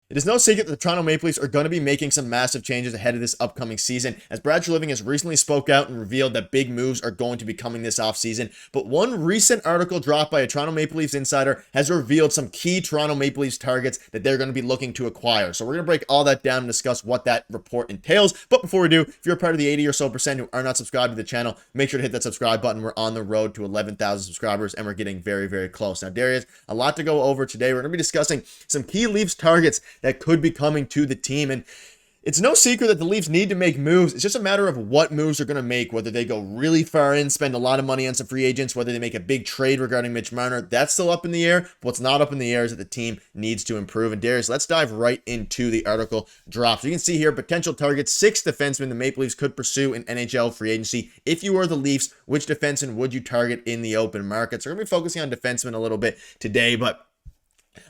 It is no secret that the Toronto Maple Leafs are going to be making some massive changes ahead of this upcoming season, as Brad Living has recently spoke out and revealed that big moves are going to be coming this offseason. But one recent article dropped by a Toronto Maple Leafs insider has revealed some key Toronto Maple Leafs targets that they're going to be looking to acquire. So we're going to break all that down and discuss what that report entails. But before we do, if you're a part of the 80 or so percent who are not subscribed to the channel, make sure to hit that subscribe button. We're on the road to 11,000 subscribers, and we're getting very, very close. Now, Darius, a lot to go over today. We're going to be discussing some key Leafs targets that could be coming to the team. And it's no secret that the Leafs need to make moves. It's just a matter of what moves they're going to make, whether they go really far in, spend a lot of money on some free agents, whether they make a big trade regarding Mitch Marner. That's still up in the air. But what's not up in the air is that the team needs to improve. And Darius, let's dive right into the article drops. You can see here potential targets, 6 defensemen the Maple Leafs could pursue in NHL free agency. If you were the Leafs, which defenseman would you target in the open market? So we're going to be focusing on defensemen a little bit today, but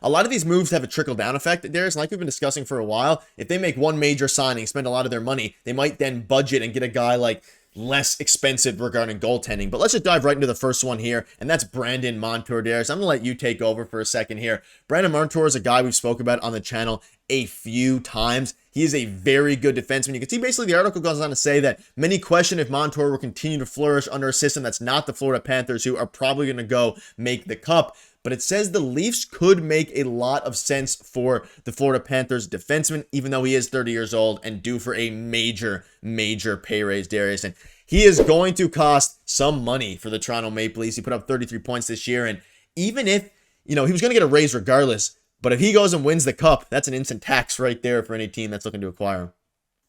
a lot of these moves have a trickle-down effect. There's, like we've been discussing for a while, if they make one major signing, spend a lot of their money, they might then budget and get a guy like less expensive regarding goaltending. But let's just dive right into the first one here, and that's Brandon Montour. Darius, I'm going to let you take over for a second here. Brandon Montour is a guy we've spoke about on the channel a few times. He is a very good defenseman. You can see basically the article goes on to say that many question if Montour will continue to flourish under a system that's not the Florida Panthers, who are probably going to go make the cup. But it says the Leafs could make a lot of sense for the Florida Panthers defenseman, even though he is 30 years old and due for a major, major pay raise, Darius. And he is going to cost some money for the Toronto Maple Leafs. He put up 33 points this year. And even if, he was going to get a raise regardless, but if he goes and wins the cup, that's an instant tax right there for any team that's looking to acquire him.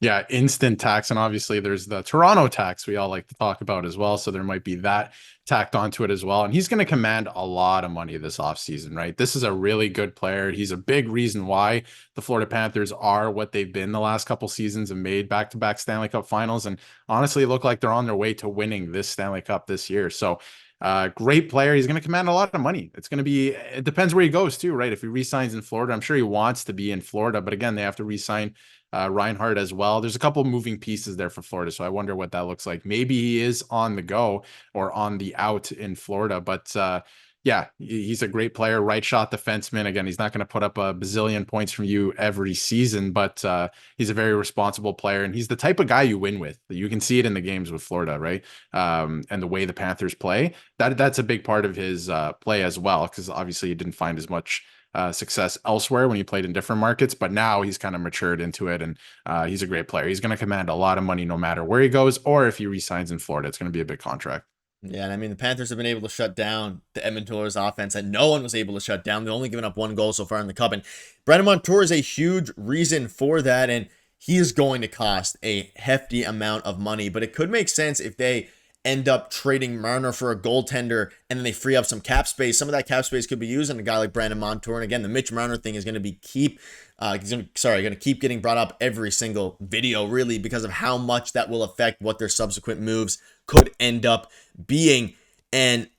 Yeah, instant tax. And obviously there's the Toronto tax we all like to talk about as well. So there might be that tacked onto it as well. And he's going to command a lot of money this offseason, right? This is a really good player. He's a big reason why the Florida Panthers are what they've been the last couple seasons and made back-to-back Stanley Cup finals. And honestly, look like they're on their way to winning this Stanley Cup this year. So great player. He's going to command a lot of money. It depends where he goes too, right? If he re-signs in Florida, I'm sure he wants to be in Florida, but again, they have to re-sign Reinhardt as well. There's a couple of moving pieces there for Florida, so I wonder what that looks like. Maybe he is on the go or on the out in Florida, but yeah, he's a great player, right shot defenseman. Again, he's not going to put up a bazillion points from you every season, but he's a very responsible player, and he's the type of guy you win with. You can see it in the games with Florida, right? And the way the Panthers play, that's a big part of his play as well, because obviously he didn't find as much success elsewhere when he played in different markets, but now he's kind of matured into it, and he's a great player. He's going to command a lot of money no matter where he goes, or if he resigns in Florida, it's going to be a big contract. Yeah, and I mean, the Panthers have been able to shut down the Edmonton Oilers offense that no one was able to shut down. They've only given up 1 goal so far in the Cup, and Brandon Montour is a huge reason for that, and he is going to cost a hefty amount of money, but it could make sense if they end up trading Marner for a goaltender and then they free up some cap space. Some of that cap space could be used on a guy like Brandon Montour. And again, the Mitch Marner thing is going to be going to keep getting brought up every single video, really, because of how much that will affect what their subsequent moves could end up being. And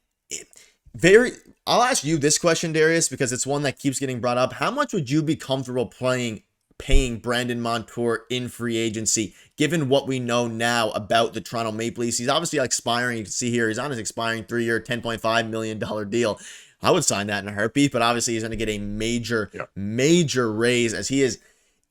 I'll ask you this question, Darius, because it's one that keeps getting brought up. How much would you be comfortable paying Brandon Montour in free agency, given what we know now about the Toronto Maple Leafs? He's obviously expiring. You can see here, he's on his expiring 3-year, $10.5 million deal. I would sign that in a heartbeat, but obviously he's going to get a major raise, as he is,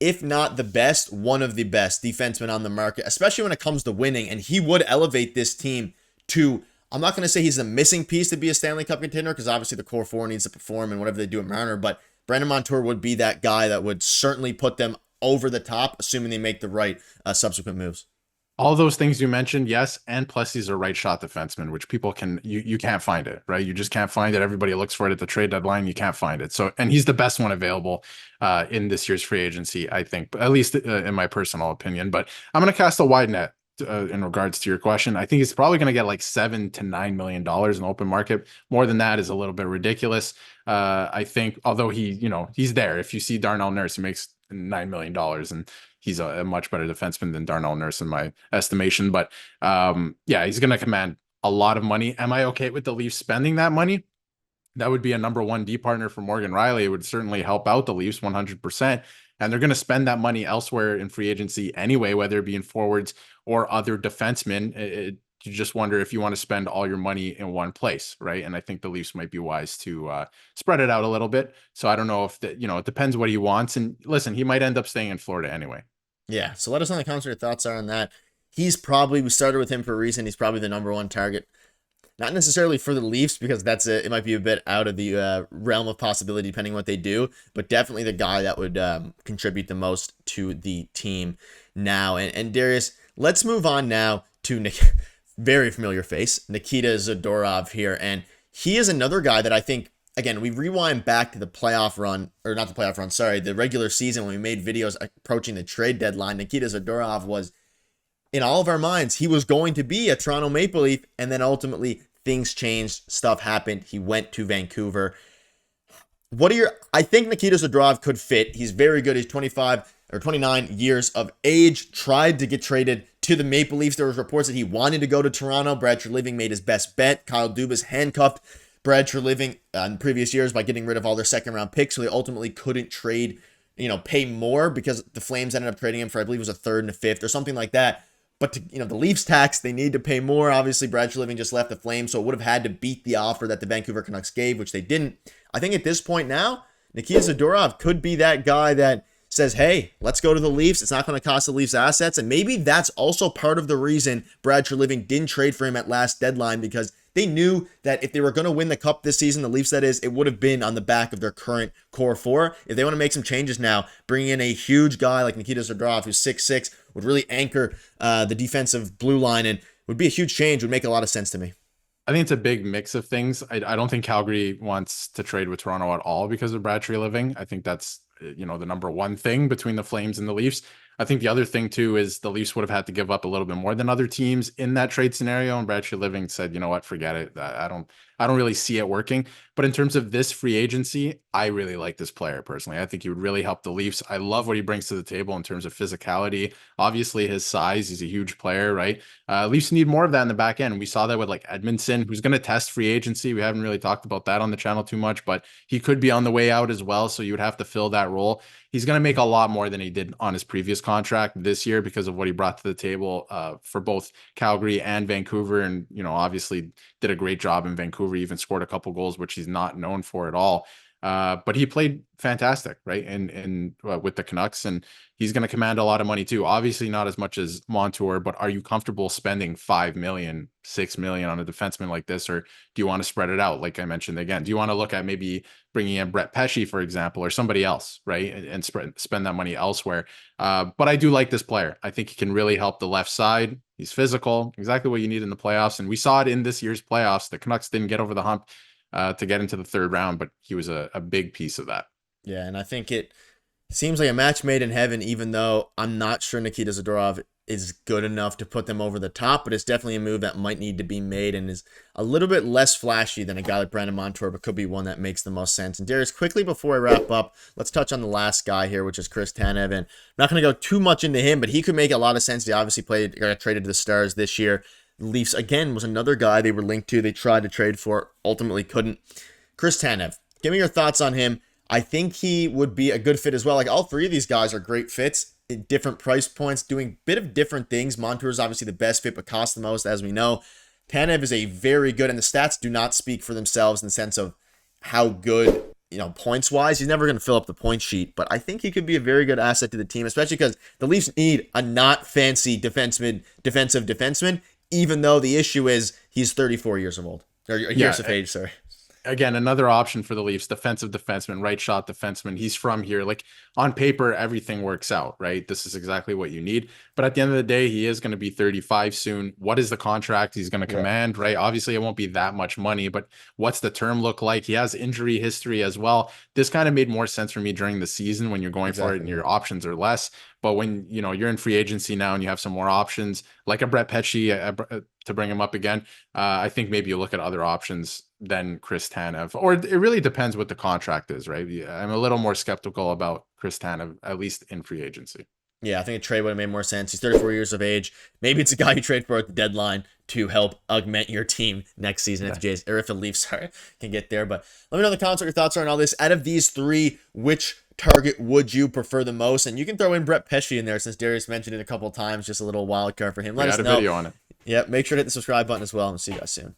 if not the best, one of the best defensemen on the market, especially when it comes to winning. And he would elevate this team to, I'm not going to say he's the missing piece to be a Stanley Cup contender, because obviously the core 4 needs to perform and whatever they do at Marner, but Brandon Montour would be that guy that would certainly put them over the top, assuming they make the right subsequent moves. All those things you mentioned, yes, and plus he's a right shot defenseman, which people you can't find it, right? You just can't find it. Everybody looks for it at the trade deadline. You can't find it. So, and he's the best one available in this year's free agency, I think, at least in my personal opinion. But I'm going to cast a wide net in regards to your question. I think he's probably going to get like $7 to $9 million in the open market. More than that is a little bit ridiculous. I think, although he's there. If you see Darnell Nurse, he makes $9 million, and he's a much better defenseman than Darnell Nurse in my estimation. But yeah, he's going to command a lot of money. Am I okay with the Leafs spending that money? That would be a number 1 D partner for Morgan Riley. It would certainly help out the Leafs 100%. And they're going to spend that money elsewhere in free agency anyway, whether it be in forwards or other defensemen. you just wonder if you want to spend all your money in one place, right? And I think the Leafs might be wise to spread it out a little bit. So I don't know if that, it depends what he wants. And listen, he might end up staying in Florida anyway. Yeah, so let us know in the comments what your thoughts are on that. We started with him for a reason. He's probably the number one target. Not necessarily for the Leafs, because it might be a bit out of the realm of possibility depending on what they do, but definitely the guy that would contribute the most to the team now. And Darius, let's move on now to very familiar face, Nikita Zadorov here. And he is another guy that I think, again, we rewind back to the playoff run, or not the playoff run, sorry, the regular season when we made videos approaching the trade deadline. Nikita Zadorov was, in all of our minds, he was going to be a Toronto Maple Leaf, and then ultimately things changed, stuff happened. He went to Vancouver. I think Nikita Zadorov could fit. He's very good. He's 25 or 29 years of age, tried to get traded to the Maple Leafs. There was reports that he wanted to go to Toronto. Brad Treliving made his best bet. Kyle Dubas handcuffed Brad Treliving in previous years by getting rid of all their second round picks, so they ultimately couldn't pay more, because the Flames ended up trading him for, I believe it was a third and a fifth or something like that. But the Leafs tax, they need to pay more. Obviously, Brad Treliving just left the Flames, so it would have had to beat the offer that the Vancouver Canucks gave, which they didn't. I think at this point now, Nikita Zadorov could be that guy that says, hey, let's go to the Leafs. It's not going to cost the Leafs assets. And maybe that's also part of the reason Brad Treliving didn't trade for him at last deadline, because they knew that if they were going to win the Cup this season, the Leafs that is, it would have been on the back of their current core four. If they want to make some changes now, bringing in a huge guy like Nikita Zadorov, who's 6'6", would really anchor the defensive blue line, and would be a huge change, would make a lot of sense to me. I think it's a big mix of things. I don't think Calgary wants to trade with Toronto at all because of Brad Treliving. I think that's, the number one thing between the Flames and the Leafs. I think the other thing too is the Leafs would have had to give up a little bit more than other teams in that trade scenario. And Brad Treliving said, you know what, forget it. I don't really see it working. But in terms of this free agency, I really like this player personally. I think he would really help the Leafs. I love what he brings to the table in terms of physicality. Obviously his size, he's a huge player, right? Leafs need more of that in the back end. We saw that with like Edmondson, who's going to test free agency. We haven't really talked about that on the channel too much, but he could be on the way out as well. So you would have to fill that role. He's going to make a lot more than he did on his previous contract this year because of what he brought to the table for both Calgary and Vancouver. And, obviously did a great job in Vancouver, even scored a couple goals, which he's not known for at all. But he played fantastic, right? And with the Canucks, and he's going to command a lot of money too. Obviously not as much as Montour, but are you comfortable spending $5 million, $6 million on a defenseman like this? Or do you want to spread it out? Like I mentioned, again, do you want to look at maybe bringing in Brett Pesce, for example, or somebody else, right? And spend that money elsewhere. But I do like this player. I think he can really help the left side. He's physical, exactly what you need in the playoffs. And we saw it in this year's playoffs. The Canucks didn't get over the hump to get into the third round, but he was a big piece of that. Yeah, and I think it seems like a match made in heaven, even though I'm not sure Nikita Zadorov is good enough to put them over the top, but it's definitely a move that might need to be made and is a little bit less flashy than a guy like Brandon Montour, but could be one that makes the most sense. And Darius, quickly before I wrap up, let's touch on the last guy here, which is Chris Tanev. And I'm not going to go too much into him, but he could make a lot of sense. He obviously got traded to the Stars this year. The Leafs, again, was another guy they were linked to. They tried to trade for, ultimately couldn't. Chris Tanev, give me your thoughts on him. I think he would be a good fit as well. Like, all three of these guys are great fits at different price points, doing a bit of different things. Montour is obviously the best fit, but costs the most, as we know. Tanev is a very good, and the stats do not speak for themselves in the sense of how good, points-wise. He's never going to fill up the point sheet, but I think he could be a very good asset to the team, especially because the Leafs need a not fancy defensive defenseman, even though the issue is he's 34 years old. Or years of age, sorry. Again, another option for the Leafs, defensive defenseman, right shot defenseman. He's from here. Like, on paper, everything works out, right? This is exactly what you need. But at the end of the day, he is going to be 35 soon. What is the contract he's going to command, right? Obviously, it won't be that much money, but what's the term look like? He has injury history as well. This kind of made more sense for me during the season when you're going for it and your options are less. But when, you're in free agency now and you have some more options, like a Brett Pesce, to bring him up again, I think maybe you look at other options than Chris Tanev, or it really depends what the contract is, right? I'm a little more skeptical about Chris Tanev, at least in free agency. Yeah, I think a trade would have made more sense. He's 34 years of age. Maybe it's a guy you trade for at the deadline to help augment your team next season if the Leafs can get there. But let me know in the comments what your thoughts are on all this. Out of these three, which target would you prefer the most? And you can throw in Brett Pesce in there since Darius mentioned it a couple times, just a little wild card for him. We Let us had a know. video on it. Yeah, make sure to hit the subscribe button as well, and see you guys soon.